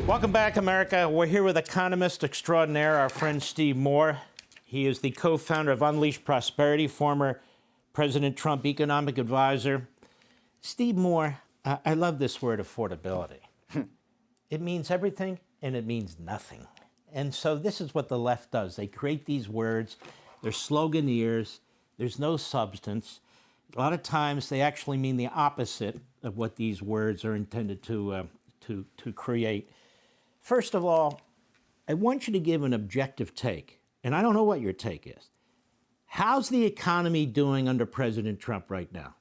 Welcome back, America. We're here with economist extraordinaire, our friend Steve Moore. He is the co-founder of Unleashed Prosperity, former President Trump economic advisor. Steve Moore, I love this word affordability. It means everything and it means nothing. And so this is what the left does. They create these words. They're sloganeers. There's no substance. A lot of times they actually mean the opposite of what these words are intended to create. First of all, I want you to give an objective take, and I don't know what your take is. How's the economy doing under President Trump right now?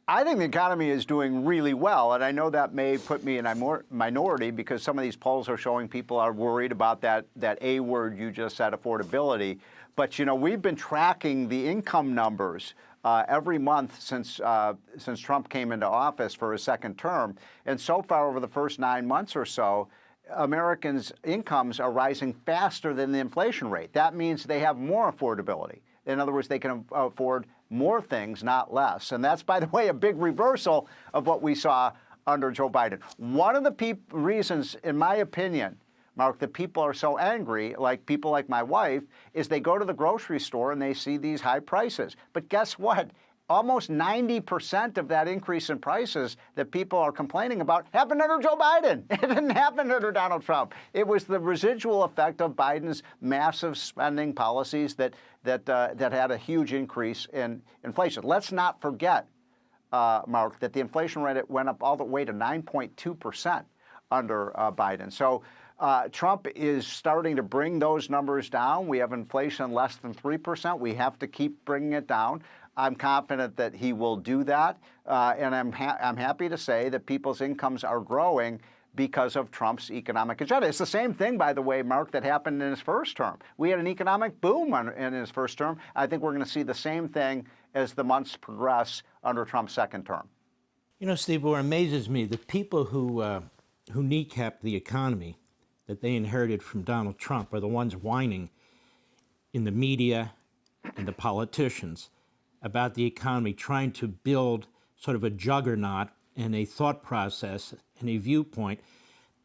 I think the economy is doing really well, and I know that may put me in a minority because some of these polls are showing people are worried about that A word you just said, affordability. But, you know, we've been tracking the income numbers every month since Trump came into office for his second term. And so far, over the first 9 months or so, Americans' incomes are rising faster than the inflation rate. That means they have more affordability. In other words, they can afford more things, not less. And that's, by the way, a big reversal of what we saw under Joe Biden. One of the reasons, in my opinion, Mark, that people are so angry, like people like my wife, is they go to the grocery store and they see these high prices. But guess what? Almost 90% of that increase in prices that people are complaining about happened under Joe Biden. It didn't happen under Donald Trump. It was the residual effect of Biden's massive spending policies that had a huge increase in inflation. Let's not forget, Mark, that the inflation rate went up all the way to 9.2% under Biden. So Trump is starting to bring those numbers down. We have inflation less than 3%. We have to keep bringing it down. I'm confident that he will do that, and I'm happy to say that people's incomes are growing because of Trump's economic agenda. It's the same thing, by the way, Mark, that happened in his first term. We had an economic boom in his first term. I think we're going to see the same thing as the months progress under Trump's second term. You know, Steve, what amazes me, the people who kneecap the economy that they inherited from Donald Trump are the ones whining in the media and the politicians about the economy, trying to build sort of a juggernaut and a thought process and a viewpoint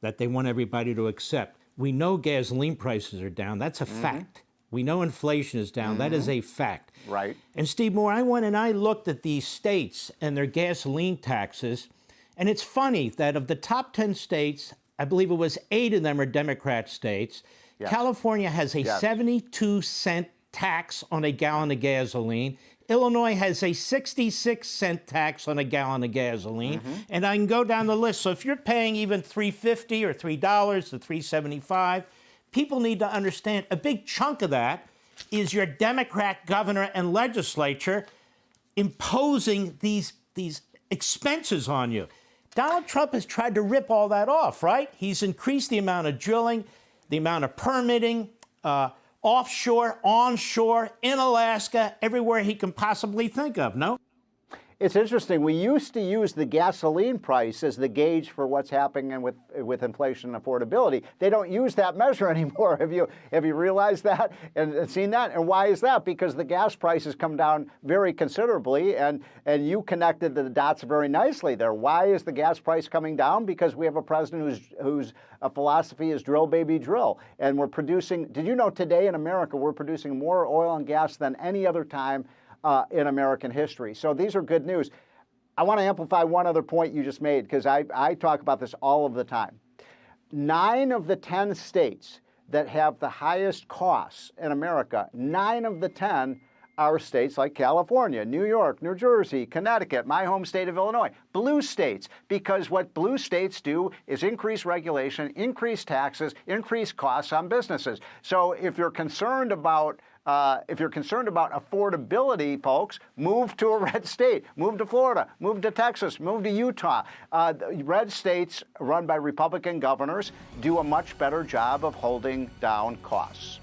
that they want everybody to accept. We know gasoline prices are down. That's a fact. We know inflation is down. That is a fact. Right. And Steve Moore, I went and I looked at these states and their gasoline taxes, and it's funny that of the top 10 states, I believe it was 8 of them are Democrat states. Yes. California has a 72-cent tax on a gallon of gasoline. Illinois has a 66-cent tax on a gallon of gasoline, and I can go down the list. So if you're paying even $3.50 or $3 to $3.75, people need to understand a big chunk of that is your Democrat governor and legislature imposing these expenses on you. Donald Trump has tried to rip all that off, right? He's increased the amount of drilling, the amount of permitting, offshore, onshore, in Alaska, everywhere he can possibly think of, no? It's interesting. We used to use the gasoline price as the gauge for what's happening with inflation and affordability. They don't use that measure anymore. Have you realized that and seen that? And why is that? Because the gas prices come down very considerably, and you connected the dots very nicely there. Why is the gas price coming down? Because we have a president whose philosophy is drill, baby, drill. And we're producing, did you know today in America, we're producing more oil and gas than any other time in American history. So these are good news. I want to amplify one other point you just made, because I talk about this all of the time. 9 of the 10 states that have the highest costs in America, 9 of the 10 are states like California, New York, New Jersey, Connecticut, my home state of Illinois, blue states, because what blue states do is increase regulation, increase taxes, increase costs on businesses. So if you're concerned about affordability, folks, move to a red state. Move to Florida. Move to Texas. Move to Utah. Red states run by Republican governors do a much better job of holding down costs.